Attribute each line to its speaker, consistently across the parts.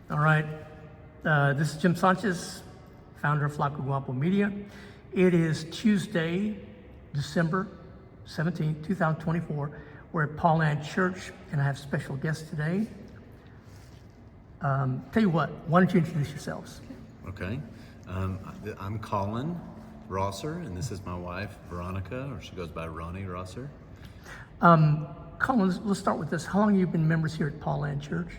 Speaker 1: All right. This is Jim Sanchez, founder of Flaco Guapo Media. It is Tuesday, December 17, 2024. We're at Paul Ann Church, and I have special guests today. Tell you what, why don't you introduce yourselves?
Speaker 2: Okay. I'm Colin Rosser, and this is my wife, Veronica, or she goes by Ronnie Rosser.
Speaker 1: Colin, let's start with this. How long have you been members here at Paul Ann Church?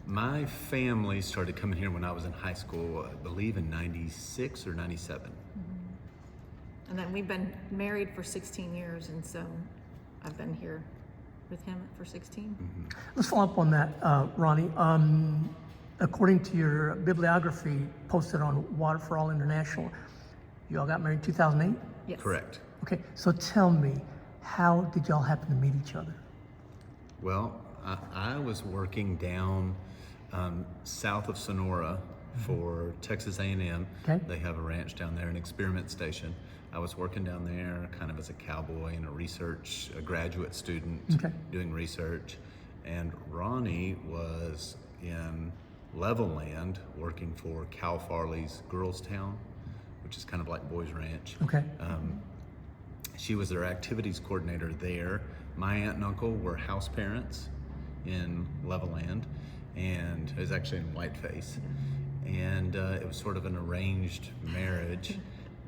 Speaker 2: My family started coming here when I was in high school, I believe in 96 or 97.
Speaker 3: Mm-hmm. And then we've been married for 16 years, and so I've been here with him for 16.
Speaker 2: Mm-hmm.
Speaker 1: Let's follow up on that, Ronnie. According to your bibliography posted on Water for All International, you all got married in 2008?
Speaker 3: Yes.
Speaker 2: Correct.
Speaker 1: Okay, so tell me, how did y'all happen to meet each other?
Speaker 2: Well, I was working down south of Sonora for Texas A&M.
Speaker 1: Okay.
Speaker 2: They have a ranch down there, an experiment station. I was working down there kind of as a cowboy and a graduate student,
Speaker 1: Okay.
Speaker 2: doing research. And Ronnie was in Levelland working for Cal Farley's Girls Town, which is kind of like Boys Ranch.
Speaker 1: Okay.
Speaker 2: She was their activities coordinator there. My aunt and uncle were house parents in Levelland, and it was actually in Whiteface. And it was sort of an arranged marriage.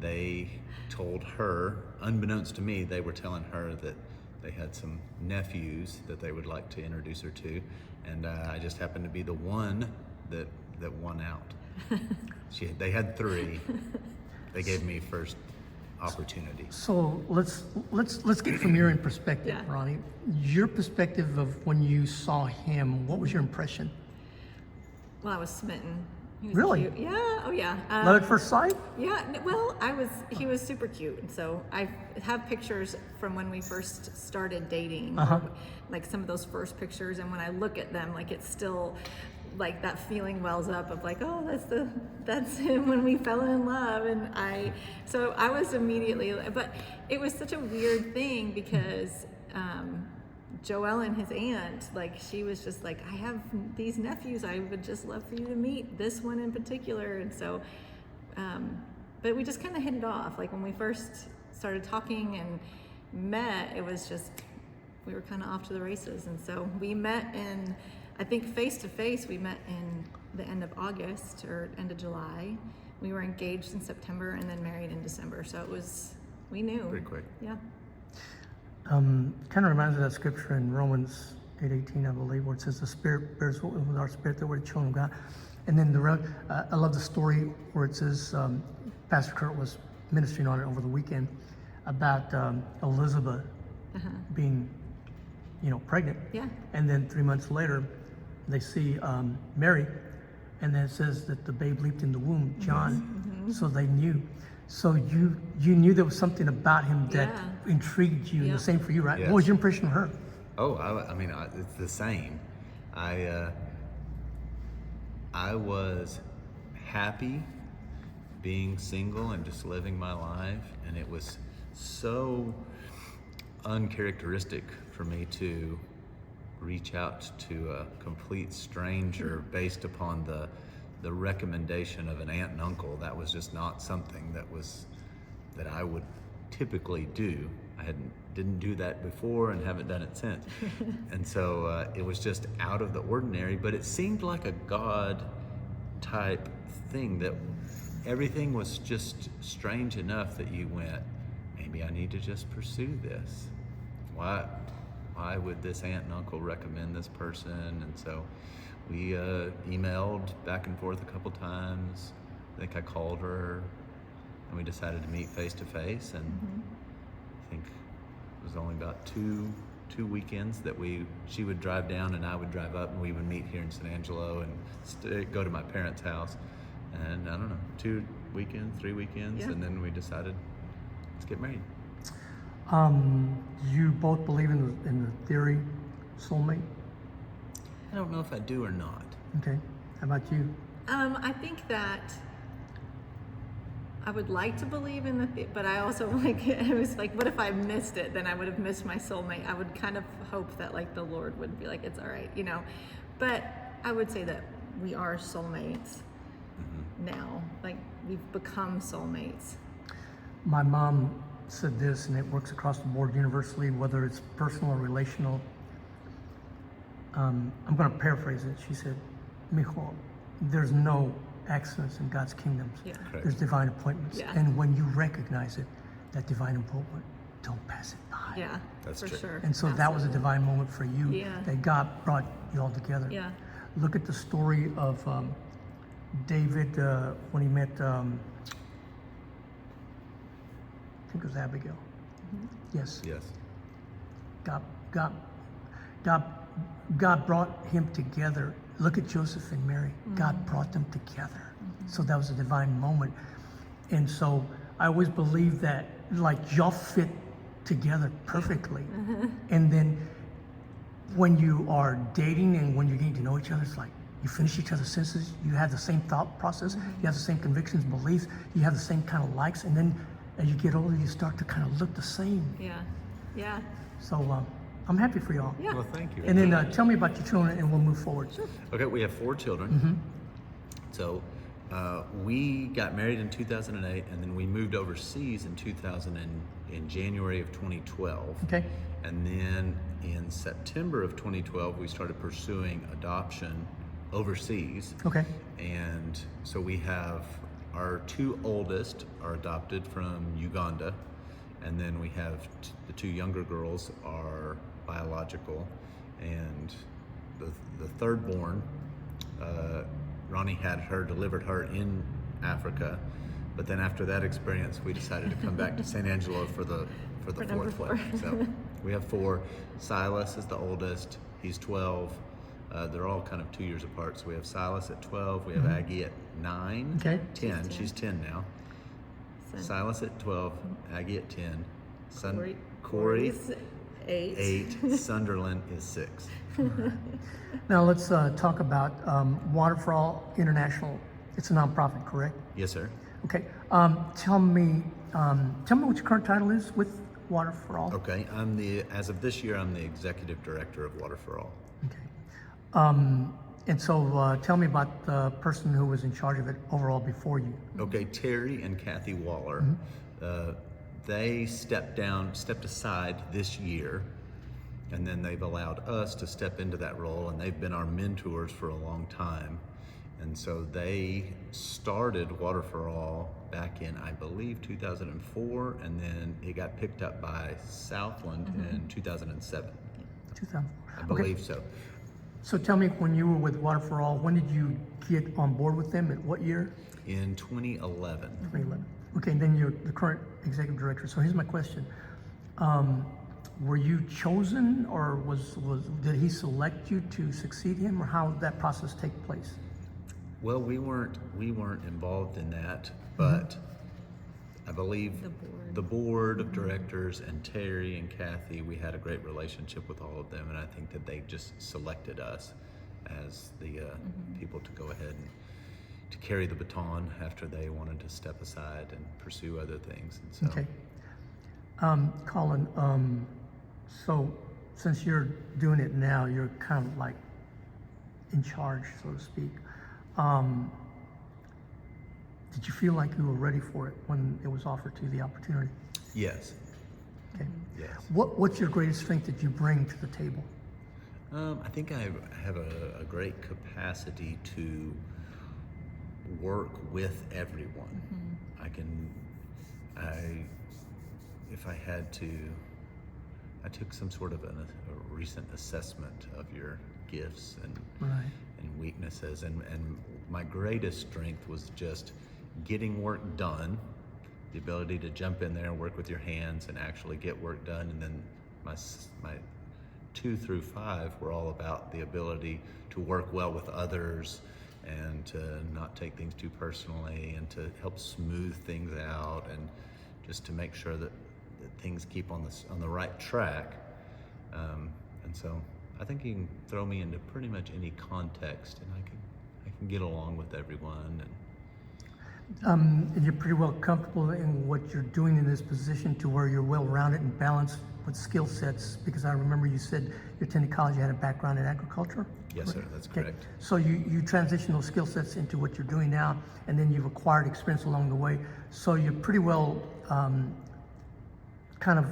Speaker 2: They told her, unbeknownst to me, they were telling her that they had some nephews that they would like to introduce her to, and I just happened to be the one that won out. They had three. They gave me first opportunity.
Speaker 1: So let's get from your perspective,
Speaker 3: Yeah.
Speaker 1: Ronnie. Your perspective of when you saw him, what was your impression?
Speaker 3: Well, I was smitten. He was
Speaker 1: Really?
Speaker 3: cute. Yeah. Oh, yeah.
Speaker 1: Love at first sight?
Speaker 3: Yeah. Well, he was super cute. And so I have pictures from when we first started dating, like some of those first pictures. And when I look at them, like it's still like that feeling wells up of like, oh, that's him when we fell in love. And so I was immediately, but it was such a weird thing because, Joelle, his aunt, like she was just like, I have these nephews, I would just love for you to meet this one in particular. And so, but we just kind of hit it off. Like when we first started talking and met, it was just, we were kind of off to the races. And so we met I think face to face, we met in the end of August or end of July. We were engaged in September and then married in December. So we knew.
Speaker 2: Pretty quick.
Speaker 3: Yeah.
Speaker 1: Kind of reminds me of that scripture in Romans 8:18, I believe, where it says the Spirit bears witness with our spirit that we're the children of God. And then I love the story where it says, Pastor Kurt was ministering on it over the weekend about Elizabeth being, pregnant.
Speaker 3: Yeah.
Speaker 1: And then 3 months later, they see Mary, and then it says that the babe leaped in the womb, John. So they knew. So you knew there was something about him that intrigued you, and the same for you, right?
Speaker 2: Yes.
Speaker 1: What was your impression of her?
Speaker 2: Oh, I mean, it's the same. I was happy being single and just living my life, and it was so uncharacteristic for me to reach out to a complete stranger based upon the recommendation of an aunt and uncle. That was just not something that I would typically do. I didn't do that before and haven't done it since. And so it was just out of the ordinary, but it seemed like a God type thing, that everything was just strange enough that you went, maybe I need to just pursue this. Why would this aunt and uncle recommend this person? And so we emailed back and forth a couple times. I think I called her, and we decided to meet face to face. And I think it was only about two weekends that she would drive down and I would drive up, and we would meet here in San Angelo and go to my parents' house. And I don't know, 2 weekends, 3 weekends, and then we decided, let's get married.
Speaker 1: You both believe in the theory soulmate?
Speaker 2: I don't know if I do or not.
Speaker 1: Okay. How about you?
Speaker 3: I think that I would like to believe in but I also it was like, what if I missed it? Then I would have missed my soulmate. I would kind of hope that like the Lord would be like, it's all right, But I would say that we are soulmates now. Like we've become soulmates.
Speaker 1: My mom said this, and it works across the board universally, whether it's personal or relational. I'm going to paraphrase it. She said, "Mijo, there's no accidents in God's kingdoms.
Speaker 3: Yeah.
Speaker 2: Correct.
Speaker 1: There's divine appointments.
Speaker 3: Yeah.
Speaker 1: And when you recognize it, that divine appointment, don't pass it by."
Speaker 3: Yeah,
Speaker 2: That's
Speaker 3: for
Speaker 2: true.
Speaker 3: sure.
Speaker 1: And so that was a
Speaker 3: Absolutely.
Speaker 1: divine moment for you,
Speaker 3: Yeah.
Speaker 1: that God brought you all together.
Speaker 3: Yeah.
Speaker 1: Look at the story of David when he met, I think it was Abigail. Yes.
Speaker 2: Yes.
Speaker 1: God brought him together. Look at Joseph and Mary. God brought them together. So that was a divine moment. And so I always believe that like y'all fit together perfectly. And then when you are dating and when you're getting to know each other, it's like you finish each other's sentences. You have the same thought process. You have the same convictions, beliefs. You have the same kind of likes. And then as you get older, you start to kind of look the same.
Speaker 3: Yeah. Yeah.
Speaker 1: So I'm happy for y'all.
Speaker 3: Yeah.
Speaker 2: Well, thank you.
Speaker 1: And then tell me about your children and we'll move forward.
Speaker 2: Okay, we have 4 children. So we got married in 2008, and then we moved overseas in January of 2012.
Speaker 1: Okay.
Speaker 2: And then in September of 2012, we started pursuing adoption overseas.
Speaker 1: Okay.
Speaker 2: And so we have our 2 oldest are adopted from Uganda, and then we have the 2 younger girls are biological, and the third born, Ronnie delivered her in Africa, but then after that experience, we decided to come back to San Angelo for the
Speaker 3: number
Speaker 2: 4th one.
Speaker 3: 4.
Speaker 2: So we have 4. Silas is the oldest. He's 12. They're all kind of 2 years apart. So we have Silas at 12. We have Aggie at 9.
Speaker 1: Okay.
Speaker 2: 10. She's 10 now.
Speaker 3: Son-
Speaker 2: Silas at 12. Aggie at 10. Corey
Speaker 3: Corey's 8.
Speaker 2: 8. Sunderland is 6.
Speaker 1: Now let's talk about Water for All International. It's a nonprofit, correct?
Speaker 2: Yes, sir.
Speaker 1: Okay. Tell me what your current title is with Water for All.
Speaker 2: Okay. As of this year, I'm the executive director of Water for All.
Speaker 1: Okay. And so tell me about the person who was in charge of it overall before you.
Speaker 2: Okay, Terry and Kathy Waller, they stepped aside this year, and then they've allowed us to step into that role, and they've been our mentors for a long time. And so they started Water for All back in, I believe, 2004, and then it got picked up by Southland in 2007.
Speaker 1: 2004.
Speaker 2: I believe so.
Speaker 1: So tell me, when you were with Water for All, when did you get on board with them? At what year?
Speaker 2: In 2011.
Speaker 1: 2011. Okay, and then you're the current executive director. So here's my question. Were you chosen, or did he select you to succeed him, or how did that process take place?
Speaker 2: Well, we weren't involved in that, but I believe the board of directors and Terry and Kathy, we had a great relationship with all of them, and I think that they just selected us as the people to go ahead and to carry the baton after they wanted to step aside and pursue other things. And so,
Speaker 1: Okay. Colin, so since you're doing it now, you're kind of like in charge, so to speak. Did you feel like you were ready for it when it was offered to you, the opportunity?
Speaker 2: yes,
Speaker 1: Okay.
Speaker 2: yes.
Speaker 1: What's your greatest strength that you bring to the table?
Speaker 2: I think I have a great capacity to work with everyone. If I had to, I took some sort of a recent assessment of your gifts and weaknesses, and my greatest strength was just getting work done, the ability to jump in there and work with your hands and actually get work done. And then my 2 through 5 were all about the ability to work well with others and to not take things too personally and to help smooth things out and just to make sure that things keep on the right track. And so I think you can throw me into pretty much any context, and I can get along with everyone.
Speaker 1: And you're pretty well comfortable in what you're doing in this position, to where you're well-rounded and balanced with skill sets, because I remember you said you attended college, you had a background in agriculture?
Speaker 2: Yes, sir, that's correct.
Speaker 1: So you transition those skill sets into what you're doing now, and then you've acquired experience along the way. So you're pretty well kind of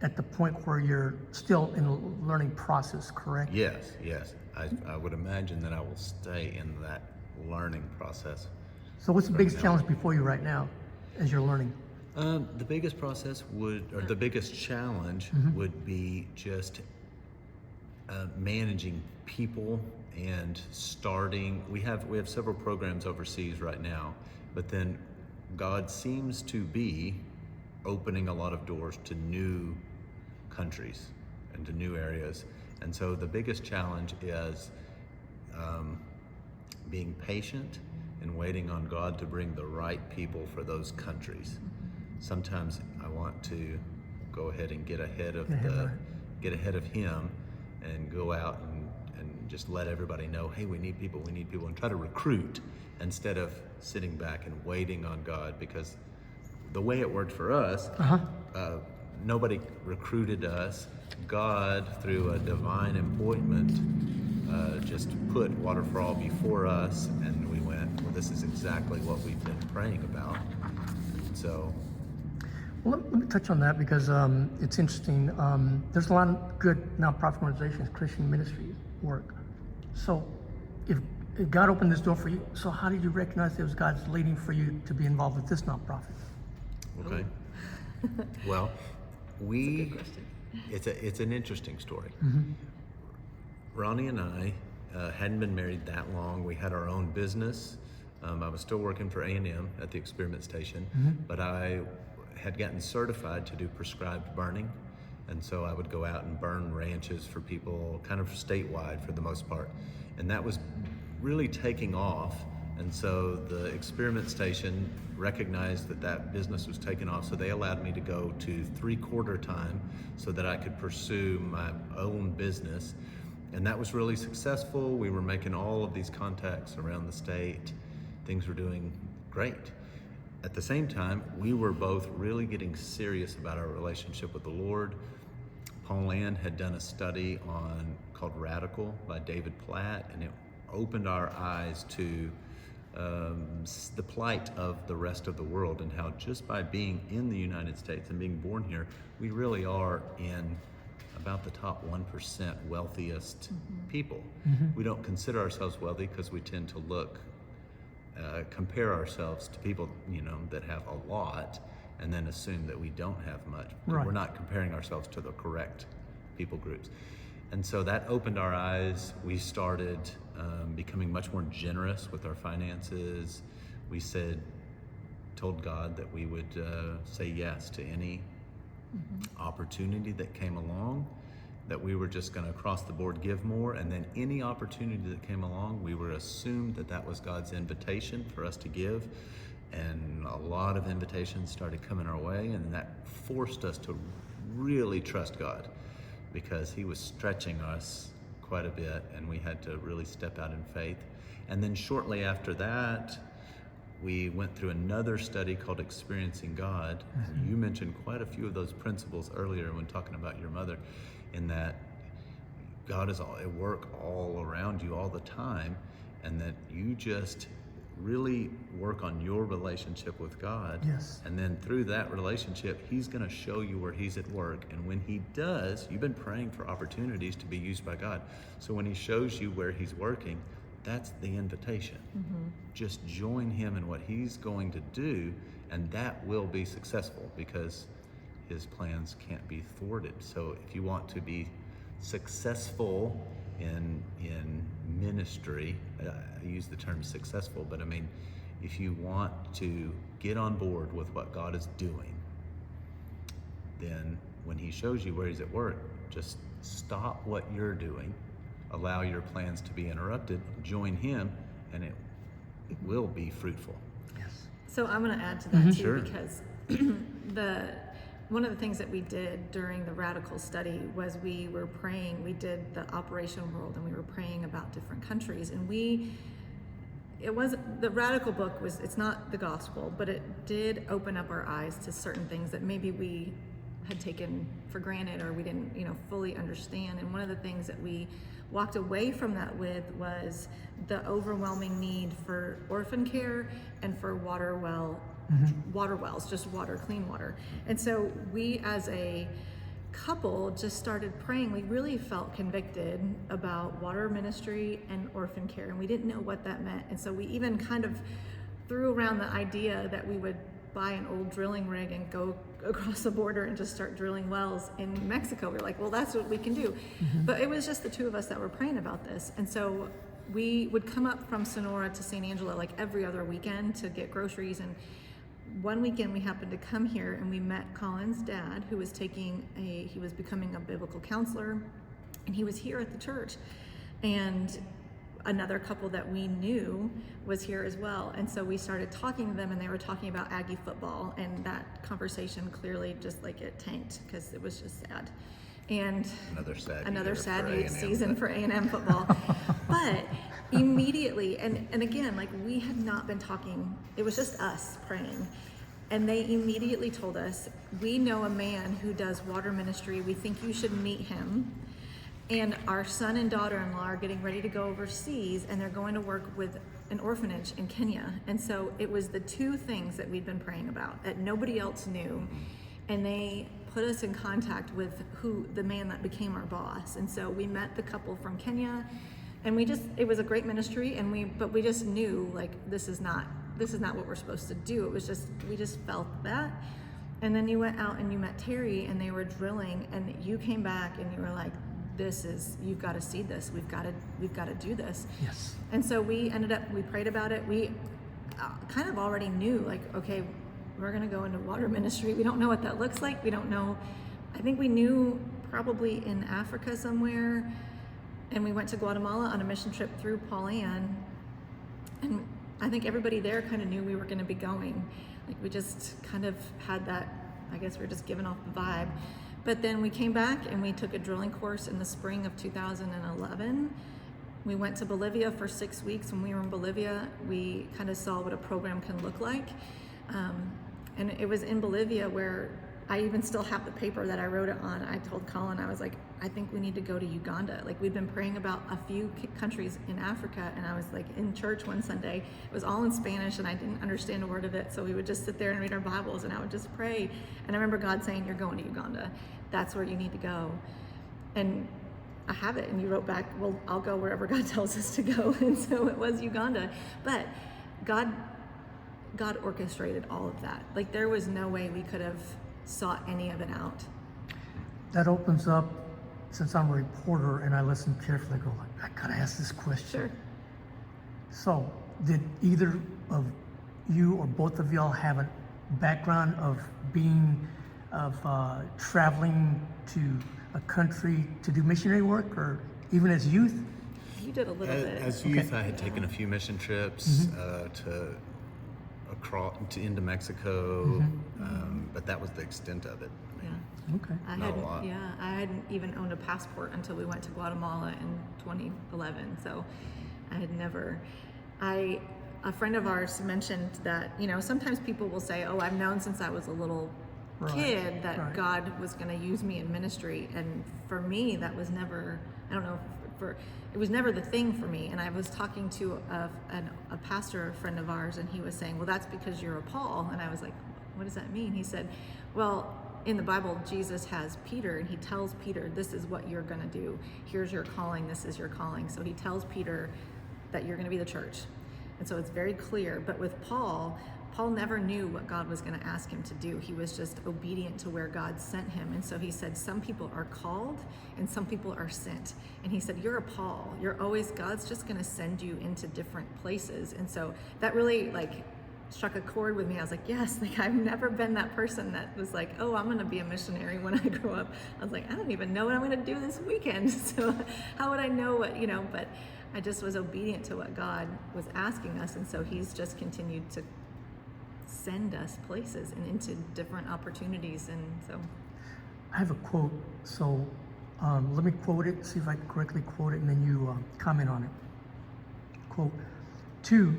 Speaker 1: at the point where you're still in the learning process, correct?
Speaker 2: Yes, yes. I would imagine that I will stay in that learning process.
Speaker 1: So what's the biggest challenge before you right now as you're learning?
Speaker 2: The biggest the biggest challenge would be just managing people and starting. We have several programs overseas right now, but then God seems to be opening a lot of doors to new countries and to new areas. And so the biggest challenge is being patient and waiting on God to bring the right people for those countries. Sometimes I want to go ahead and get ahead of him and go out and just let everybody know, hey, we need people, and try to recruit instead of sitting back and waiting on God, because the way it worked for us, nobody recruited us. God, through a divine appointment, just put Water for All before us, and we went, well, this is exactly what we've been praying about. So,
Speaker 1: well, let me touch on that, because it's interesting. There's a lot of good nonprofit organizations, Christian ministry work. So if God opened this door for you, so how did you recognize it was God's leading for you to be involved with this nonprofit?
Speaker 2: okay. Well, it's an interesting story. Ronnie and I hadn't been married that long. We had our own business. I was still working for A&M at the experiment station, but I had gotten certified to do prescribed burning. And so I would go out and burn ranches for people kind of statewide for the most part. And that was really taking off. And so the experiment station recognized that business was taking off. So they allowed me to go to 3/4 time so that I could pursue my own business. And that was really successful. We were making all of these contacts around the state. Things were doing great. At the same time, we were both really getting serious about our relationship with the Lord. Paul Land had done a study called Radical by David Platt, and it opened our eyes to the plight of the rest of the world, and how just by being in the United States and being born here, we really are in about the top 1% wealthiest people. We don't consider ourselves wealthy because we tend to compare ourselves to people, that have a lot, and then assume that we don't have much.
Speaker 1: Right.
Speaker 2: We're not comparing ourselves to the correct people groups. And so that opened our eyes. We started becoming much more generous with our finances. We told God that we would say yes to any opportunity that came along, that we were just going to across the board give more, and then any opportunity that came along, we were assumed that was God's invitation for us to give. And a lot of invitations started coming our way, and that forced us to really trust God, because he was stretching us quite a bit, and we had to really step out in faith. And then shortly after that, we went through another study called Experiencing God. And you mentioned quite a few of those principles earlier when talking about your mother, in that God is at work all around you all the time, and that you just really work on your relationship with God.
Speaker 1: Yes.
Speaker 2: And then through that relationship, he's going to show you where he's at work. And when he does, you've been praying for opportunities to be used by God. So when he shows you where he's working, that's the invitation. Just join him in what he's going to do, and that will be successful, because his plans can't be thwarted. So if you want to be successful in ministry, I use the term successful, but I mean, if you want to get on board with what God is doing, then when he shows you where he's at work, just stop what you're doing, allow your plans to be interrupted, join him, and it will be fruitful.
Speaker 1: Yes.
Speaker 3: So I'm going to add to that too,
Speaker 2: Sure.
Speaker 3: because one of the things that we did during the Radical study was we were praying. We did the Operation World, and we were praying about different countries. And the Radical book it's not the gospel, but it did open up our eyes to certain things that maybe we had taken for granted, or we didn't, fully understand. And one of the things that we walked away from that with was the overwhelming need for orphan care and for water wells, just water, clean water. And so we, as a couple, just started praying. We really felt convicted about water ministry and orphan care, and we didn't know what that meant. And so we even kind of threw around the idea that we would buy an old drilling rig and go across the border and just start drilling wells in Mexico. We were like, well, that's what we can do. But it was just the two of us that were praying about this. And so we would come up from Sonora to San Angelo like every other weekend to get groceries. And one weekend we happened to come here and we met Colin's dad, who was he was becoming a biblical counselor, and he was here at the church. And another couple that we knew was here as well. And so we started talking to them, and they were talking about Aggie football, and that conversation clearly just like it tanked because it was just sad. And another sad season for A&M football. But immediately, and again, like we had not been talking, it was just us praying. And they immediately told us, we know a man who does water ministry. We think you should meet him. And our son and daughter-in-law are getting ready to go overseas, and they're going to work with an orphanage in Kenya. And so it was the two things that we'd been praying about that nobody else knew. And they put us in contact with the man that became our boss. And so we met the couple from Kenya, and it was a great ministry, but we just knew like this is not what we're supposed to do. It was just, we just felt that. And then you went out and you met Terry, and they were drilling, and you came back and you were like, you've got to see this. We've got to do this.
Speaker 1: Yes.
Speaker 3: And so we prayed about it. We kind of already knew, like, okay, we're going to go into water ministry. We don't know what that looks like. We don't know. I think we knew probably in Africa somewhere. And we went to Guatemala on a mission trip through Paul Ann. And I think everybody there kind of knew we were going to be going. Like we just kind of had that, I guess we were just giving off the vibe. But then we came back and we took a drilling course in the spring of 2011. We went to Bolivia for 6 weeks. When we were in Bolivia, we kind of saw what a program can look like. And it was in Bolivia where I even still have the paper that I wrote it on. I told Colin, I was like, I think we need to go to Uganda. Like we'd been praying about a few countries in Africa, and I was like in church one Sunday. It was all in Spanish and I didn't understand a word of it. So we would just sit there and read our Bibles, and I would just pray. And I remember God saying, you're going to Uganda. That's where you need to go. And I have it. And you wrote back, well, I'll go wherever God tells us to go. And so it was Uganda. But God orchestrated all of that. Like there was no way we could have sought any of it out.
Speaker 1: That opens up, since I'm a reporter and I listen carefully, I go, I gotta ask this question.
Speaker 3: Sure.
Speaker 1: So, did either of you or both of y'all have a background of traveling to a country to do missionary work, or even as youth?
Speaker 3: You did a little bit.
Speaker 2: As youth, I had taken a few mission trips into Mexico, but that was the extent of it. I mean,
Speaker 1: Okay.
Speaker 3: I hadn't even owned a passport until we went to Guatemala in 2011. So I had never. A friend of ours mentioned that, sometimes people will say, oh, I've known since I was a little kid that God was going to use me in ministry. And for me, that was never, I don't know, it was never the thing for me. And I was talking to a pastor, a friend of ours, and he was saying, well, that's because you're a Paul. And I was like, what does that mean? He said, well, in the Bible, Jesus has Peter, and he tells Peter, this is what you're going to do. Here's your calling. This is your calling. So he tells Peter that you're going to be the church. And so it's very clear. But with Paul never knew what God was going to ask him to do. He was just obedient to where God sent him. And so he said, some people are called and some people are sent. And he said, you're a Paul. God's just going to send you into different places. And so that really struck a chord with me. I was like, yes, I've never been that person that was like, oh, I'm going to be a missionary when I grow up. I was like, I don't even know what I'm going to do this weekend. So how would I know what, but I just was obedient to what God was asking us. And so he's just continued to send us places and into different opportunities. And so
Speaker 1: I have a quote, so let me quote it, see if I can correctly quote it, and then you comment on it. Quote, two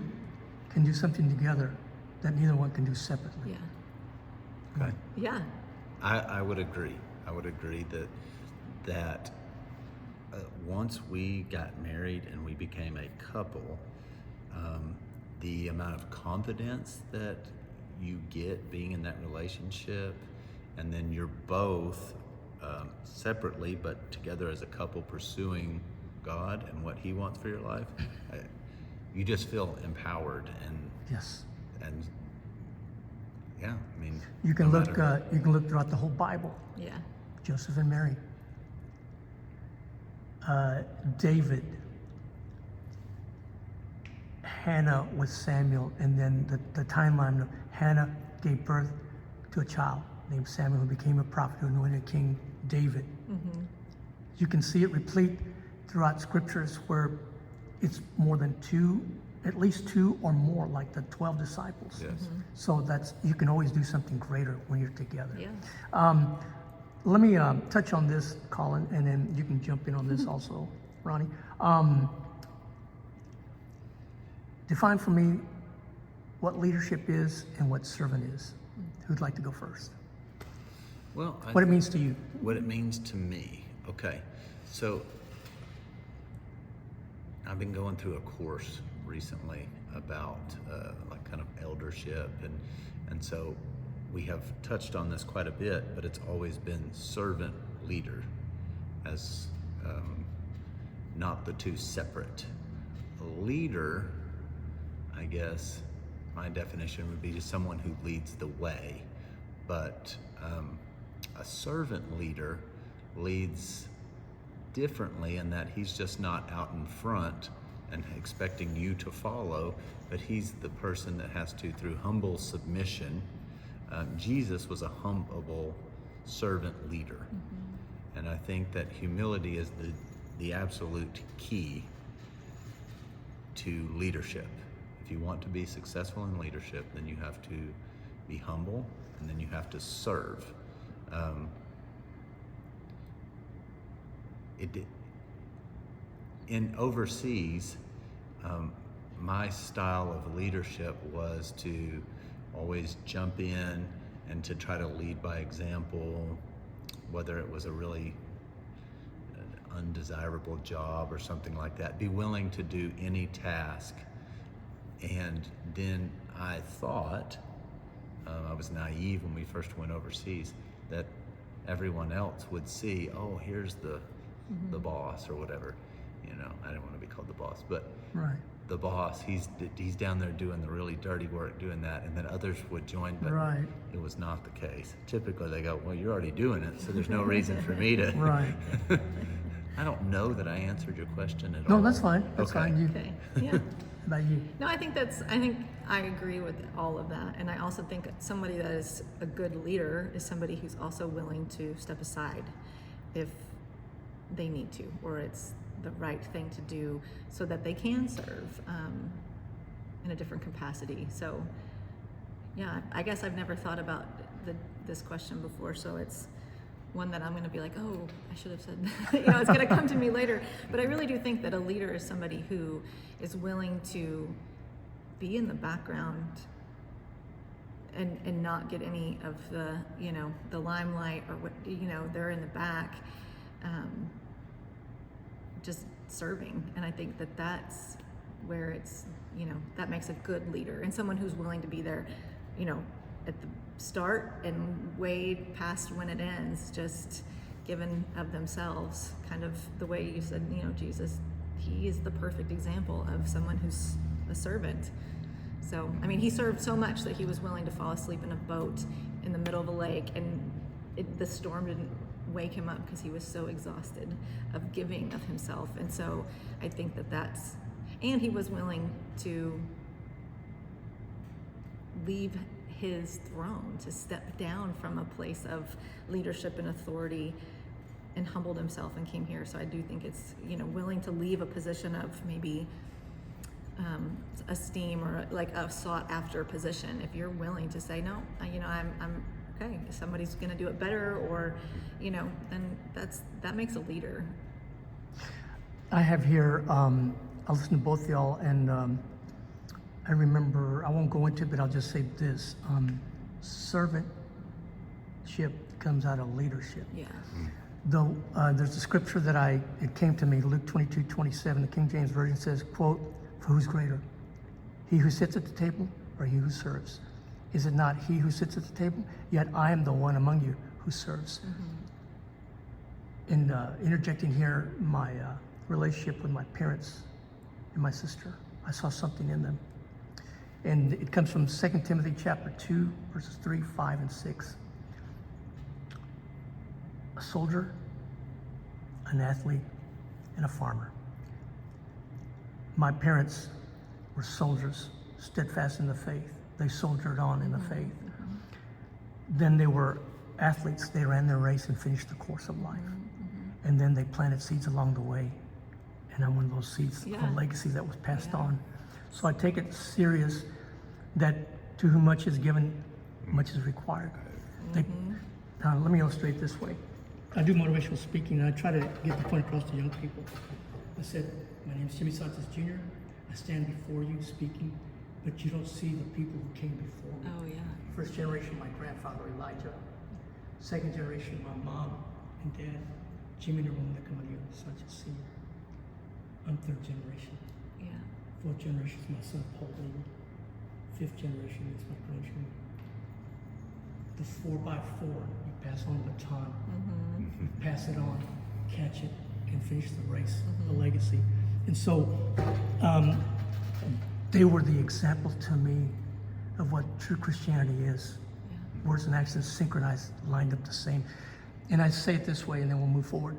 Speaker 1: can do something together that neither one can do separately.
Speaker 3: yeah.
Speaker 2: okay.
Speaker 3: Yeah.
Speaker 2: I would agree. I would agree that once we got married and we became a couple, the amount of confidence that you get being in that relationship, and then you're both separately but together as a couple pursuing God and what He wants for your life, you just feel empowered
Speaker 1: Yes.
Speaker 2: and yeah, I mean,
Speaker 1: You can
Speaker 2: no
Speaker 1: look.
Speaker 2: matter-
Speaker 1: You can look throughout the whole Bible.
Speaker 3: Yeah.
Speaker 1: Joseph and Mary. David. Hannah with Samuel, and then the timeline of Hannah gave birth to a child named Samuel who became a prophet who anointed King David. You can see it replete throughout scriptures where it's more than two, at least two or more, like the 12 disciples.
Speaker 2: Yes.
Speaker 1: So you can always do something greater when you're together.
Speaker 3: Yeah.
Speaker 1: Let me touch on this, Colin, and then you can jump in on this also, Ronnie. Define for me what leadership is and what servant is. Who'd like to go first?
Speaker 2: Well,
Speaker 1: What it means to you.
Speaker 2: what it means to me. Okay, so I've been going through a course recently about like kind of eldership, and so we have touched on this quite a bit, but it's always been servant leader as not the two separate. A leader, I guess my definition would be just someone who leads the way, but a servant leader leads differently in that he's just not out in front and expecting you to follow, but he's the person that has to, through humble submission. Jesus was a humble servant leader, and I think that humility is the absolute key to leadership. If you want to be successful in leadership, then you have to be humble, and then you have to serve. In overseas, my style of leadership was to always jump in and to try to lead by example, whether it was a really undesirable job or something like that. Be willing to do any task. And then I thought, I was naive when we first went overseas, that everyone else would see, oh, here's the boss or whatever. You know, I didn't want to be called the boss, but
Speaker 1: Right.
Speaker 2: the boss, he's down there doing the really dirty work, doing that, and then others would join, but
Speaker 1: Right.
Speaker 2: it was not the case. Typically they go, well, you're already doing it, so there's no reason for me to.
Speaker 1: Right.
Speaker 2: I don't know that I answered your question at all.
Speaker 1: No, that's fine. That's
Speaker 2: Okay.
Speaker 1: fine. You,
Speaker 3: Okay. Yeah.
Speaker 1: about you.
Speaker 3: No, I think I agree with all of that. And I also think somebody that is a good leader is somebody who's also willing to step aside if they need to, or it's the right thing to do so that they can serve in a different capacity. So yeah, I guess I've never thought about this question before. So it's one that I'm going to be like, oh, I should have said that. You know, it's going to come to me later. But I really do think that a leader is somebody who is willing to be in the background and not get any of the, you know, the limelight, or what, you know, they're in the back, just serving. And I think that that's where it's, you know, that makes a good leader, and someone who's willing to be there, you know, at the start and way past when it ends, just given of themselves, kind of the way you said, you know, Jesus, he is the perfect example of someone who's a servant. So, I mean, he served so much that he was willing to fall asleep in a boat in the middle of a lake, and the storm didn't wake him up because he was so exhausted of giving of himself. And so I think and he was willing to leave his throne, to step down from a place of leadership and authority, and humbled himself and came here. So I do think it's, you know, willing to leave a position of maybe esteem or like a sought after position. If you're willing to say, no, you know, I'm okay, if somebody's going to do it better, or, you know, then that makes a leader.
Speaker 1: I have here, I listened to both y'all, and I remember, I won't go into it, but I'll just say this. Servantship comes out of leadership.
Speaker 3: Yeah.
Speaker 1: Though there's a scripture that it came to me, Luke 22:27, the King James Version says, quote, "For who's greater, he who sits at the table or he who serves? Is it not he who sits at the table? Yet I am the one among you who serves." In interjecting here my relationship with my parents and my sister, I saw something in them. And it comes from 2 Timothy chapter 2, verses 3, 5, and 6. A soldier, an athlete, and a farmer. My parents were soldiers, steadfast in the faith. They soldiered on in the faith. Then they were athletes. They ran their race and finished the course of life. And then they planted seeds along the way. And I'm one of those seeds, a legacy that was passed on. So I take it serious that to whom much is given, much is required. Let me illustrate this way. I do motivational speaking, and I try to get the point across to young people. I said, my name is Jimmy Santos Jr. I stand before you speaking, but you don't see the people who came before me.
Speaker 3: Oh, yeah.
Speaker 1: First generation, my grandfather Elijah. Second generation, my mom and dad, Jimmy and Veronica Rosser, Sanchez Sr. I'm third generation.
Speaker 3: Yeah.
Speaker 1: Fourth generation is my son Paul David. Fifth generation is my grandchildren. The 4x4, you pass on the baton, pass it on, catch it, and finish the race, the legacy. And so they were the example to me of what true Christianity is. Words and actions synchronized, lined up the same. And I say it this way, and then we'll move forward.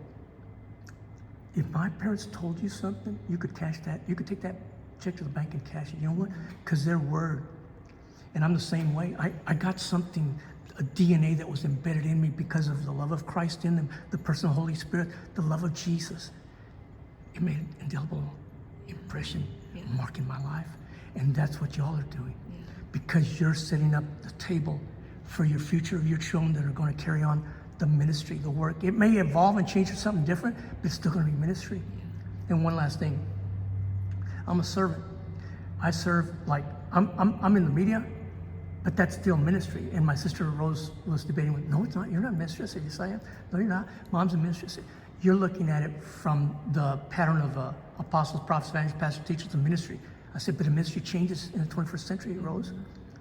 Speaker 1: If my parents told you something, you could cash that. You could take that check to the bank and cash it. You know what? Because their word. And I'm the same way. I got something, a DNA that was embedded in me because of the love of Christ in them, the person of the Holy Spirit, the love of Jesus. It made an indelible impression, marking my life. And that's what y'all are doing. Because you're setting up the table for your future, your children that are going to carry on the ministry, the work. It may evolve and change to something different, but it's still going to be ministry. And one last thing. I'm a servant. I serve like, I'm in the media, but that's still ministry. And my sister Rose was debating with, no, it's not. You're not a ministry. I said, yes, I am. No, you're not. Mom's a ministry. I said, you're looking at it from the pattern of apostles, prophets, evangelists, pastors, teachers, and ministry. I said, but the ministry changes in the 21st century, Rose.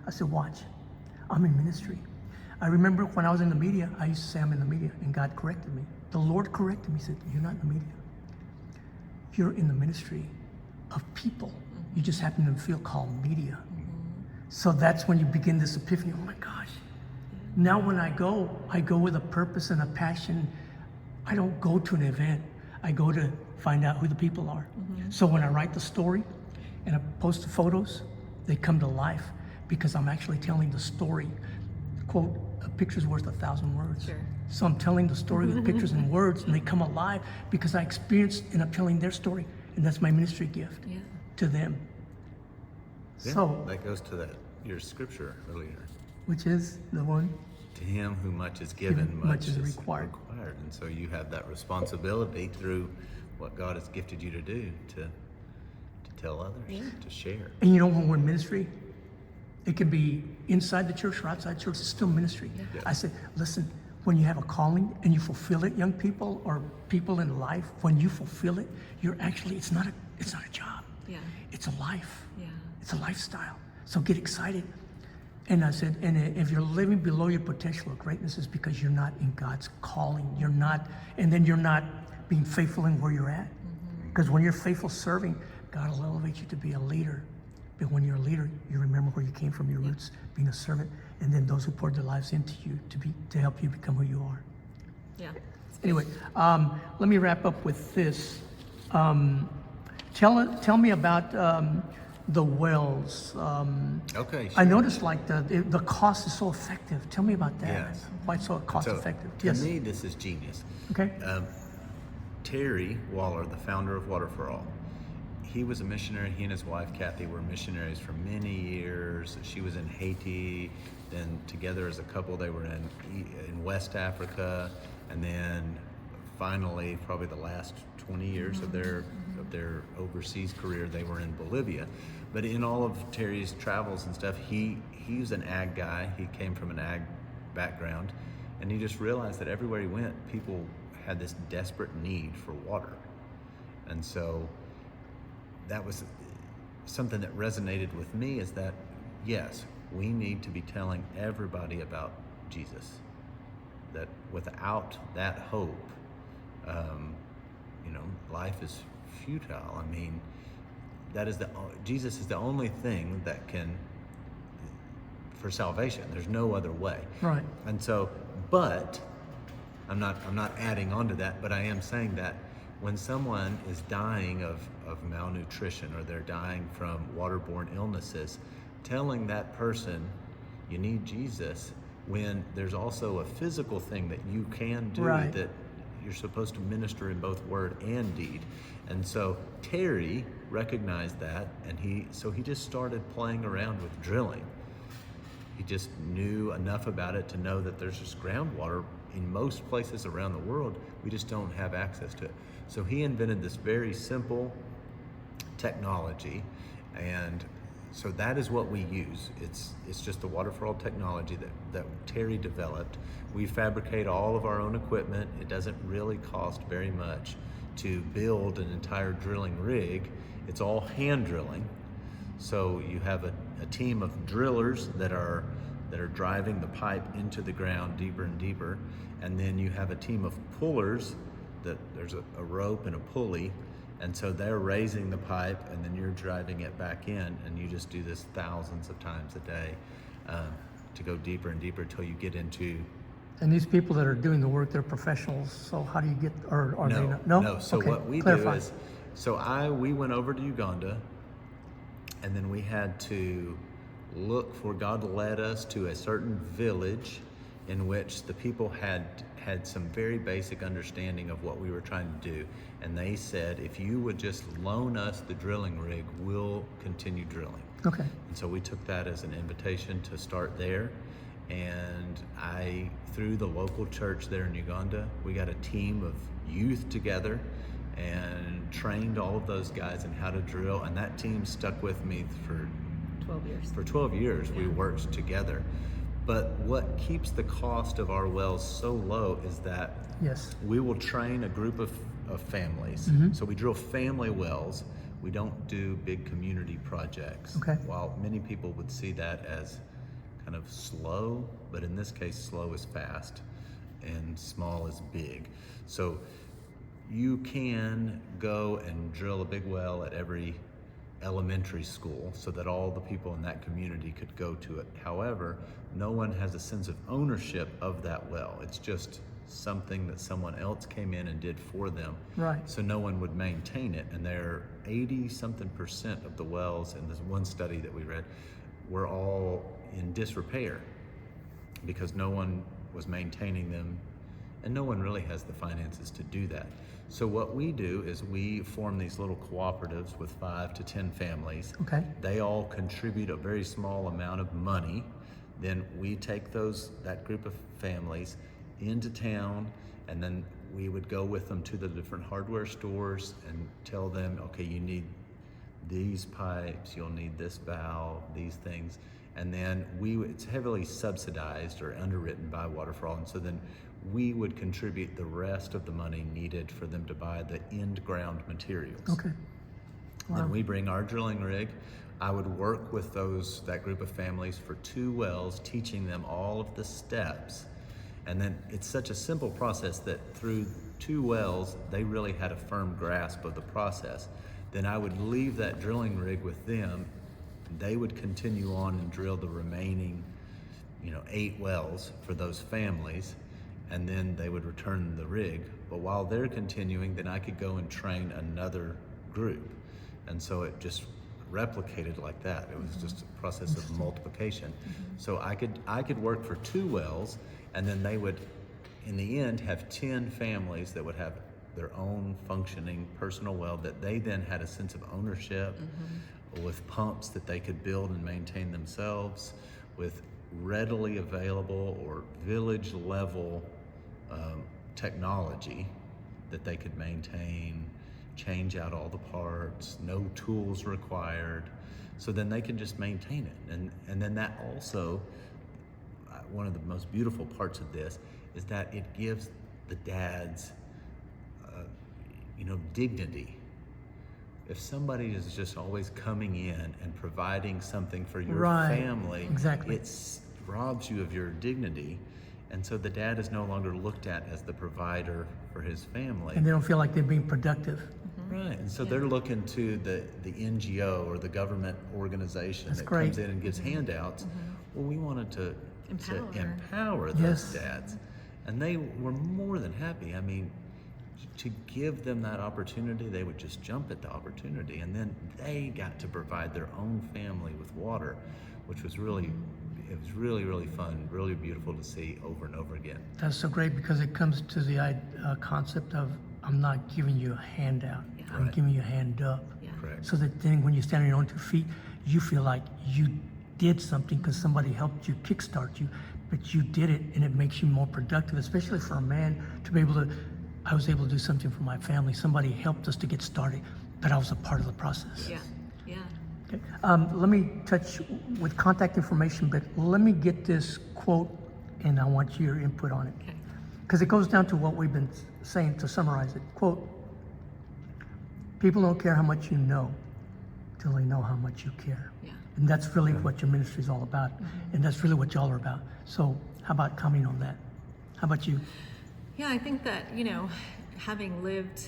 Speaker 1: I said, watch. I'm in ministry. I remember when I was in the media, I used to say I'm in the media, and God corrected me. The Lord corrected me. He said, you're not in the media. You're in the ministry of people. You just happen to feel called media. So that's when you begin this epiphany. Oh my gosh. Now when I go with a purpose and a passion. I don't go to an event. I go to find out who the people are. So when I write the story and I post the photos, they come to life because I'm actually telling the story. Quote, a picture's worth 1,000 words.
Speaker 3: Sure.
Speaker 1: So I'm telling the story with pictures and words, and they come alive because I experienced and I'm telling their story. And that's my ministry gift to them.
Speaker 2: Yeah,
Speaker 1: So
Speaker 2: that goes to your scripture earlier.
Speaker 1: which is the one?
Speaker 2: To him who much is given,
Speaker 1: much is required.
Speaker 2: And so you have that responsibility through what God has gifted you to do, to tell others, to share.
Speaker 1: And you know, when we're in ministry, it can be inside the church or outside church, it's still ministry.
Speaker 2: Yeah.
Speaker 1: I said, listen, when you have a calling and you fulfill it, young people or people in life, when you fulfill it, you're actually, it's not a job.
Speaker 3: Yeah.
Speaker 1: It's a life.
Speaker 3: Yeah.
Speaker 1: It's a lifestyle. So get excited. And I said, and if you're living below your potential of greatness, is because you're not in God's calling. You're not, and then you're not being faithful in where you're at. Because when you're faithful serving, God will elevate you to be a leader. But when you're a leader, you remember where you came from, your roots, being a servant, and then those who poured their lives into you to help you become who you are.
Speaker 3: Yeah.
Speaker 1: Anyway, let me wrap up with this. Tell me about the wells.
Speaker 2: Okay.
Speaker 1: I
Speaker 2: sure.
Speaker 1: noticed like the cost is so effective. Tell me about that.
Speaker 2: Yes.
Speaker 1: Why it's so cost effective?
Speaker 2: To me, this is genius.
Speaker 1: Okay.
Speaker 2: Terry Waller, the founder of Water for All, he was a missionary. He and his wife, Kathy, were missionaries for many years. She was in Haiti. Then together as a couple, they were in West Africa. And then finally, probably the last 20 years of their overseas career, they were in Bolivia. But in all of Terry's travels and stuff, he was an ag guy. He came from an ag background. And he just realized that everywhere he went, people had this desperate need for water. And so that was something that resonated with me, is that, yes, we need to be telling everybody about Jesus. That without that hope, life is futile. I mean, Jesus is the only thing that can, for salvation. There's no other way.
Speaker 1: Right.
Speaker 2: And so, but I'm not adding on to that, but I am saying that when someone is dying of malnutrition, or they're dying from waterborne illnesses, telling that person you need Jesus, when there's also a physical thing that you can do,
Speaker 1: right,
Speaker 2: that you're supposed to minister in both word and deed. And so Terry recognized that, and he just started playing around with drilling. He just knew enough about it to know that there's just groundwater in most places around the world. We just don't have access to it. So he invented this very simple technology, and so that is what we use. It's just the water for all technology that Terry developed. We fabricate all of our own equipment. It doesn't really cost very much to build an entire drilling rig. It's all hand drilling. So you have a team of drillers that are driving the pipe into the ground deeper and deeper, and then you have a team of pullers that there's a rope and a pulley, and so they're raising the pipe, and then you're driving it back in, and you just do this thousands of times a day to go deeper and deeper until you get into.
Speaker 1: And these people that are doing the work, they're professionals. So how do you get, or are they not?
Speaker 2: No. So
Speaker 1: okay.
Speaker 2: what we
Speaker 1: Clarify.
Speaker 2: do is, we went over to Uganda, and then we had to look for, God led us to a certain village in which the people had some very basic understanding of what we were trying to do. And they said, if you would just loan us the drilling rig, we'll continue drilling.
Speaker 1: Okay.
Speaker 2: And so we took that as an invitation to start there. And through the local church there in Uganda, we got a team of youth together and trained all of those guys in how to drill. And that team stuck with me for
Speaker 3: 12 years.
Speaker 2: For 12 years, we worked together. But what keeps the cost of our wells so low is that
Speaker 1: yes,
Speaker 2: we will train a group of families. So we drill family wells. We don't do big community projects.
Speaker 1: Okay.
Speaker 2: While many people would see that as kind of slow, but in this case, slow is fast and small is big. So you can go and drill a big well at every elementary school so that all the people in that community could go to it. However, no one has a sense of ownership of that well. It's just something that someone else came in and did for them.
Speaker 1: right,
Speaker 2: So no one would maintain it. And there 80-something% of the wells in this one study that we read were all in disrepair because no one was maintaining them, and no one really has the finances to do that. So what we do is we form these little cooperatives with 5 to 10 families.
Speaker 1: okay,
Speaker 2: They all contribute a very small amount of money. Then we take that group of families into town, and then we would go with them to the different hardware stores and tell them, okay, you need these pipes, you'll need this valve, these things. And then it's heavily subsidized or underwritten by Water for All. And so then we would contribute the rest of the money needed for them to buy the end ground materials.
Speaker 1: okay. Wow.
Speaker 2: Then we bring our drilling rig. I would work with that group of families for 2 wells, teaching them all of the steps. And then it's such a simple process that through 2 wells, they really had a firm grasp of the process. Then I would leave that drilling rig with them. They would continue on and drill the remaining, 8 wells for those families. And then they would return the rig. But while they're continuing, then I could go and train another group. And so it just replicated like that. It was just a process of multiplication. So I could work for 2 wells, and then they would, in the end, have 10 families that would have their own functioning personal well that they then had a sense of ownership with pumps that they could build and maintain themselves, with readily available or village level technology that they could maintain, change out all the parts, no tools required. So then they can just maintain it. And then that also, one of the most beautiful parts of this is that it gives the dads, dignity. If somebody is just always coming in and providing something for your
Speaker 1: Right.
Speaker 2: family,
Speaker 1: Exactly.
Speaker 2: it robs you of your dignity. And so the dad is no longer looked at as the provider for his family.
Speaker 1: And they don't feel like they're being productive.
Speaker 2: Right, and so they're looking to the NGO or the government organization
Speaker 1: That's
Speaker 2: that
Speaker 1: great.
Speaker 2: comes in and gives handouts. Well, we wanted to empower those
Speaker 1: Yes.
Speaker 2: dads, and they were more than happy. I mean, to give them that opportunity, they would just jump at the opportunity, and then they got to provide their own family with water, which was really, it was really, really fun, really beautiful to see over and over again.
Speaker 1: That's so great because it comes to the concept of I'm not giving you a handout. I'm
Speaker 2: Right.
Speaker 1: giving you a hand up.
Speaker 3: Yeah.
Speaker 2: Correct.
Speaker 1: So that then when you stand on your own 2 feet, you feel like you did something because somebody helped you kickstart you, but you did it and it makes you more productive, especially for a man to be able to, I was able to do something for my family. Somebody helped us to get started, but I was a part of the process.
Speaker 3: Yeah. Yeah.
Speaker 1: Okay. Let me touch with contact information, but let me get this quote and I want your input on it.
Speaker 3: Okay.
Speaker 1: Because it goes down to what we've been saying to summarize it. Quote, people don't care how much you know till they know how much you care.
Speaker 3: Yeah.
Speaker 1: And that's really what your ministry is all about. And that's really what y'all are about. So how about commenting on that? How about you?
Speaker 3: Yeah, I think that, having lived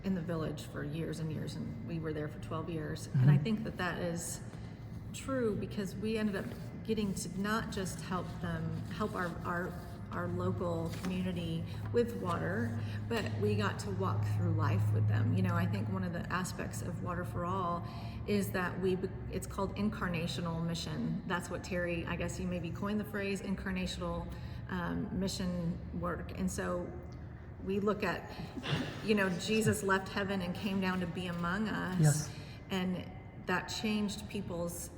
Speaker 3: in the village for years and years, and we were there for 12 years, and I think that that is true because we ended up getting to not just help our local community with water, but we got to walk through life with them. I think one of the aspects of Water for All is that it's called incarnational mission. That's what Terry, I guess you maybe coined the phrase incarnational mission work. And so we look at, Jesus left heaven and came down to be among us.
Speaker 1: Yes.
Speaker 3: And that changed people's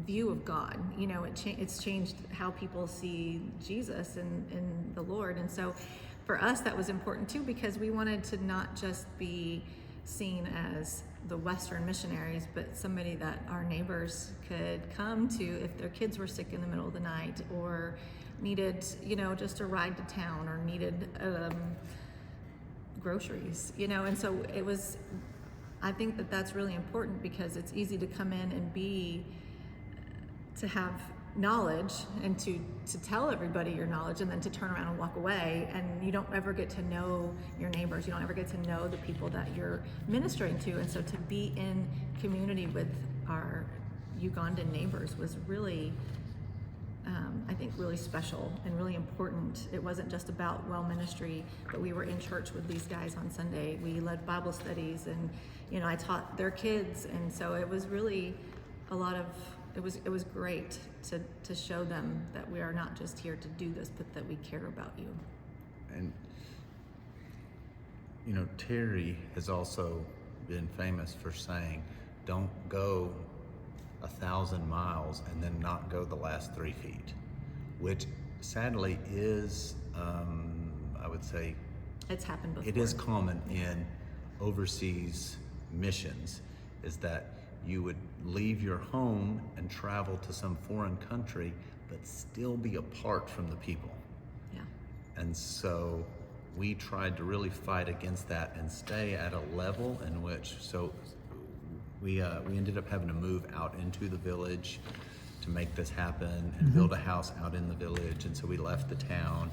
Speaker 3: view of God. It's changed how people see Jesus and the Lord. And so for us, that was important too, because we wanted to not just be seen as the Western missionaries, but somebody that our neighbors could come to if their kids were sick in the middle of the night or needed, just a ride to town or needed groceries, and so it was, I think that that's really important because it's easy to come in and to have knowledge and to tell everybody your knowledge and then to turn around and walk away, and you don't ever get to know your neighbors, you don't ever get to know the people that you're ministering to. And so to be in community with our Ugandan neighbors was really I think really special and really important. It wasn't just about well ministry, but we were in church with these guys on Sunday. We led Bible studies and I taught their kids, and so it was really it was great to show them that we are not just here to do this, but that we care about you.
Speaker 2: And Terry has also been famous for saying, don't go 1,000 miles and then not go the last 3 feet, which sadly is, I would say,
Speaker 3: It's happened before.
Speaker 2: it is common in overseas missions, is that you would leave your home and travel to some foreign country, but still be apart from the people.
Speaker 3: Yeah.
Speaker 2: And so we tried to really fight against that and stay at a level in which, so we ended up having to move out into the village to make this happen and build a house out in the village. And so we left the town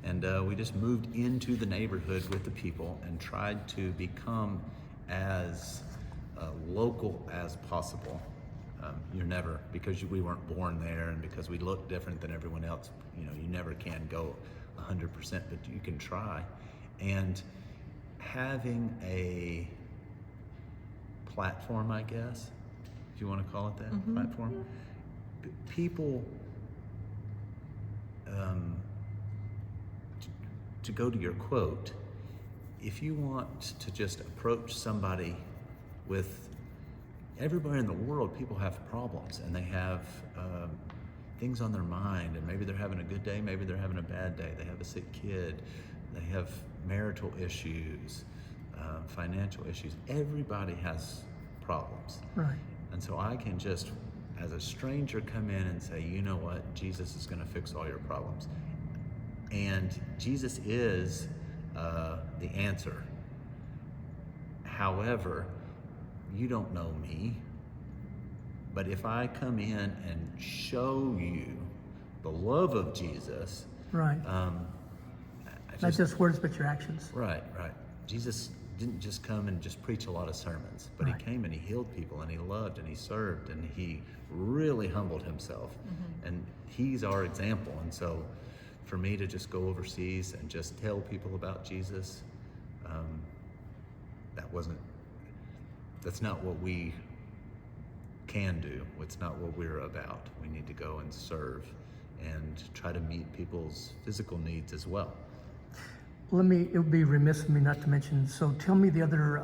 Speaker 2: and we just moved into the neighborhood with the people and tried to become as local as possible. You're never, because we weren't born there and because we look different than everyone else, you never can go 100%, but you can try. And having a platform, I guess, if you want to call it that, platform, people, to go to your quote, if you want to just approach somebody with, everybody in the world, people have problems and they have things on their mind, and maybe they're having a good day, maybe they're having a bad day, they have a sick kid, they have marital issues, financial issues. Everybody has problems.
Speaker 1: Right.
Speaker 2: And so I can just, as a stranger, come in and say, you know what, Jesus is going to fix all your problems. And Jesus is the answer. However, you don't know me, but if I come in and show you the love of Jesus,
Speaker 1: Right. Not just words, but your actions.
Speaker 2: Right. Jesus didn't just come and just preach a lot of sermons, but
Speaker 1: Right.
Speaker 2: he came and he healed people, and he loved and he served, and he really humbled himself. And he's our example. And so for me to just go overseas and just tell people about Jesus, that's not what we can do. It's not what we're about. We need to go and serve and try to meet people's physical needs as well.
Speaker 1: It would be remiss of me not to mention, so tell me the other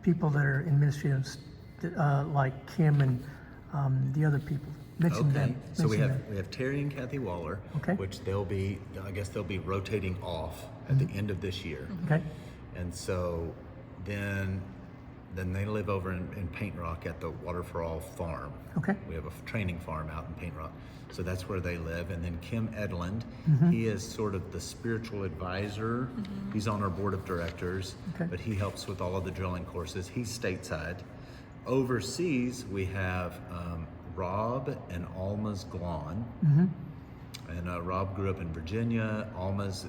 Speaker 1: people that are in ministry, like Kim and the other people. Mention them.
Speaker 2: So we
Speaker 1: Mention them.
Speaker 2: have Terry and Kathy Waller,
Speaker 1: Okay.
Speaker 2: which they'll be rotating off at the end of this year.
Speaker 1: Okay.
Speaker 2: And so then they live over in Paint Rock at the Water for All farm.
Speaker 1: Okay.
Speaker 2: We have a training farm out in Paint Rock. So that's where they live. And then Kim Edlund, he is sort of the spiritual advisor. He's on our board of directors,
Speaker 1: Okay.
Speaker 2: but he helps with all of the drilling courses. He's stateside. Overseas, we have Rob and Alma's Glon. And Rob grew up in Virginia. Alma's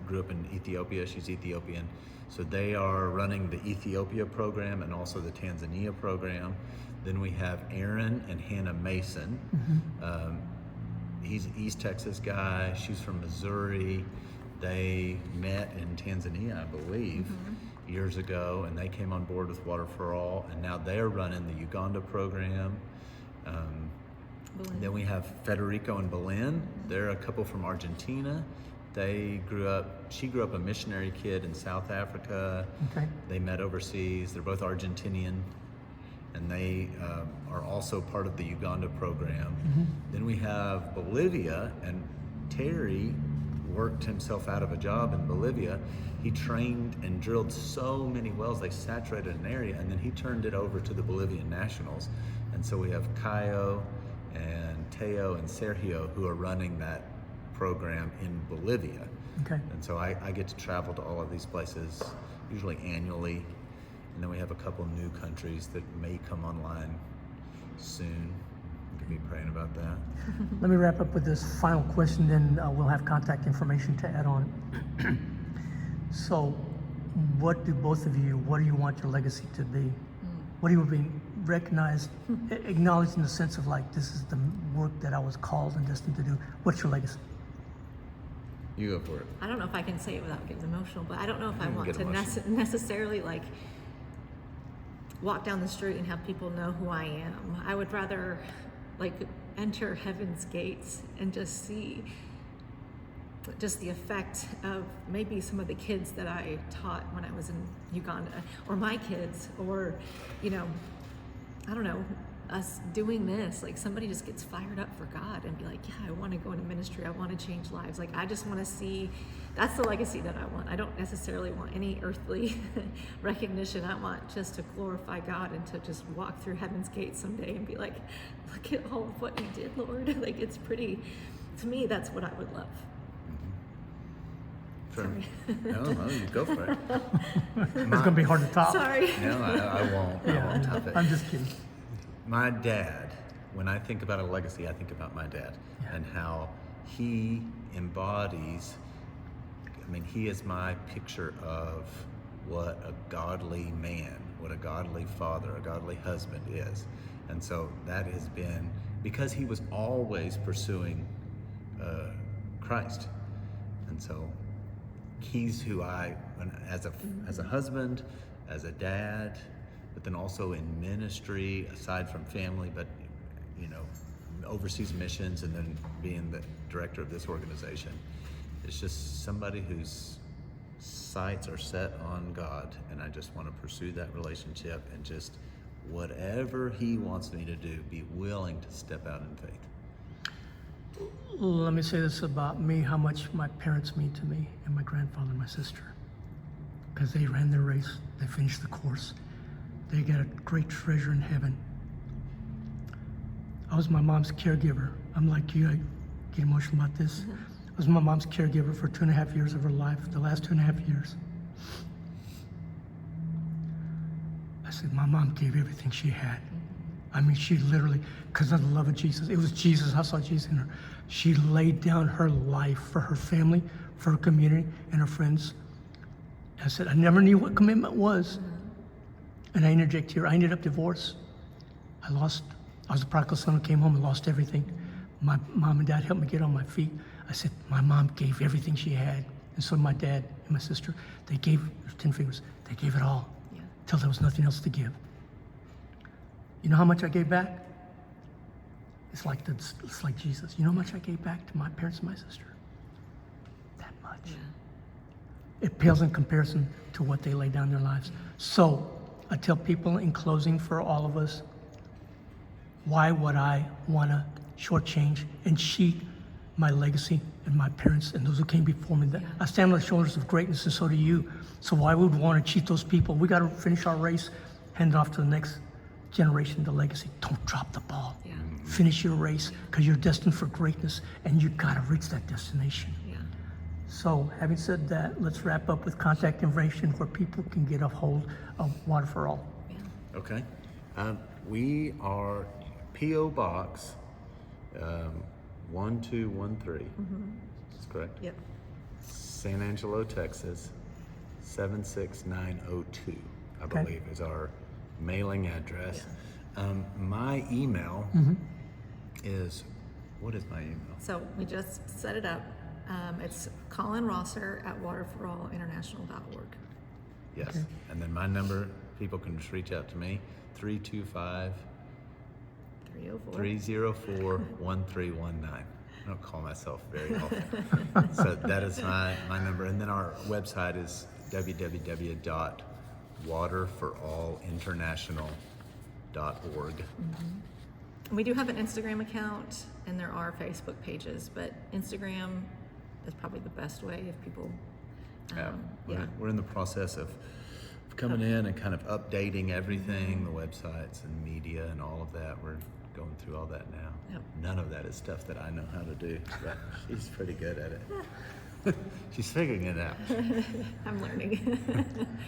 Speaker 2: grew up in Ethiopia. She's Ethiopian. So they are running the Ethiopia program and also the Tanzania program. Then we have Aaron and Hannah Mason. He's an East Texas guy. She's from Missouri. They met in Tanzania, I believe, years ago, and they came on board with Water for All, and now they're running the Uganda program. Then we have Federico and Belen. They're a couple from Argentina. She grew up a missionary kid in South Africa.
Speaker 1: Okay.
Speaker 2: They met overseas. They're both Argentinian, and they are also part of the Uganda program. Then we have Bolivia, and Terry worked himself out of a job in Bolivia. He trained and drilled so many wells, they saturated an area, and then he turned it over to the Bolivian Nationals. And so we have Caio and Teo and Sergio who are running that program in Bolivia.
Speaker 1: Okay.
Speaker 2: And so I get to travel to all of these places, usually annually. And then we have a couple new countries that may come online soon. We could be praying about that.
Speaker 1: Let me wrap up with this final question, then we'll have contact information to add on. So, what do you want your legacy to be? What do you be recognized, acknowledged in the sense of like, this is the work that I was called and destined to do? What's your legacy?
Speaker 2: You go for it.
Speaker 3: I don't know if I can say it without getting emotional, but I don't know if I
Speaker 2: can
Speaker 3: want
Speaker 2: get
Speaker 3: to
Speaker 2: emotional.
Speaker 3: necessarily like walk down the street and have people know who I am. I would rather like enter heaven's gates and just see just the effect of maybe some of the kids that I taught when I was in Uganda, or my kids, or, you know, I don't know, us doing this, like somebody just gets fired up for God and be like, yeah, I want to go into ministry. I want to change lives. Like, I just want to see, that's the legacy that I want. I don't necessarily want any earthly recognition. I want just to glorify God and to just walk through heaven's gates someday and be like, look at all of what you did, Lord. Like, it's pretty, to me, that's what I would love.
Speaker 2: Sure.
Speaker 3: Sorry.
Speaker 2: No, you go for it.
Speaker 1: It's going to be hard to top.
Speaker 3: Sorry.
Speaker 2: No, I won't. I won't top it.
Speaker 1: I'm just kidding.
Speaker 2: My dad, when I think about a legacy, I think about my dad and how he embodies, he is my picture of what a godly man, what a godly father, a godly husband is. And so that has been, because he was always pursuing Christ. And so he's who as a husband, as a dad, but then also in ministry, aside from family, but, you know, overseas missions, and then being the director of this organization. It's just somebody whose sights are set on God, and I just want to pursue that relationship and just whatever he wants me to do, be willing to step out in faith.
Speaker 1: Let me say this about me, how much my parents mean to me, and my grandfather and my sister. Because they ran their race, they finished the course. They got a great treasure in heaven. I was my mom's caregiver. I'm like you, I get emotional about this. I was my mom's caregiver for 2.5 years of her life, the last 2.5 years. I said, my mom gave everything she had. I mean, she literally, because of the love of Jesus, it was Jesus, I saw Jesus in her. She laid down her life for her family, for her community, and her friends. I said, I never knew what commitment was. And I interject here, I ended up divorced. I was a prodigal son who came home and lost everything. My mom and dad helped me get on my feet. I said, my mom gave everything she had. And so did my dad and my sister. They gave, there's 10 fingers, they gave it all.
Speaker 3: Yeah.
Speaker 1: Till there was nothing else to give. You know how much I gave back? It's like Jesus. You know how much I gave back to my parents and my sister? That much.
Speaker 3: Yeah.
Speaker 1: It pales in comparison to what they laid down their lives. So I tell people in closing for all of us, why would I want to shortchange and cheat my legacy and my parents and those who came before me? That I stand on the shoulders of greatness, and so do you. So why would we want to cheat those people? We got to finish our race, hand it off to the next generation, the legacy. Don't drop the ball.
Speaker 3: Yeah.
Speaker 1: Finish your race, because you're destined for greatness, and you got to reach that destination.
Speaker 3: Yeah.
Speaker 1: So, having said that, let's wrap up with contact information where people can get a hold of Water for All.
Speaker 3: Yeah.
Speaker 2: Okay. We are P.O. Box 1213. That's correct.
Speaker 3: Yep.
Speaker 2: San Angelo, Texas 76902, I
Speaker 1: Okay.
Speaker 2: believe, is our mailing address. My email is, what is my email?
Speaker 3: So we just set it up. It's Colin Rosser at waterforalinternational.org.
Speaker 2: Yes.
Speaker 1: Okay.
Speaker 2: And then my number, people can just reach out to me, 325
Speaker 3: 304.
Speaker 2: 304 1319. I don't call myself very often. So that is my number. And then our website is www.waterforalinternational.org.
Speaker 3: And we do have an Instagram account, and there are Facebook pages, but Instagram is probably the best way if people.
Speaker 2: We're in the process of coming in and kind of updating everything, the websites and media and all of that. We're going through all that now.
Speaker 3: Yep.
Speaker 2: None of that is stuff that I know how to do, but she's pretty good at it. She's figuring it out.
Speaker 3: I'm learning.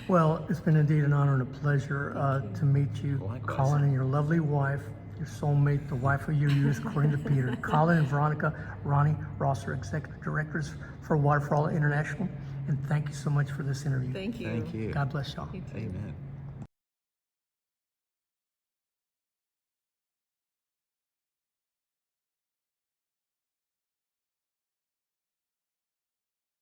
Speaker 1: Well, it's been indeed an honor and a pleasure to meet you,
Speaker 2: Likewise.
Speaker 1: Colin, and your lovely wife, your soulmate, the wife of your youth, according to Peter. Colin and Veronica Ronnie Rosser, Executive Directors for Water for All International. And thank you so much for this interview.
Speaker 3: Thank you.
Speaker 2: Thank you.
Speaker 1: God bless y'all.
Speaker 3: You too.
Speaker 2: Amen.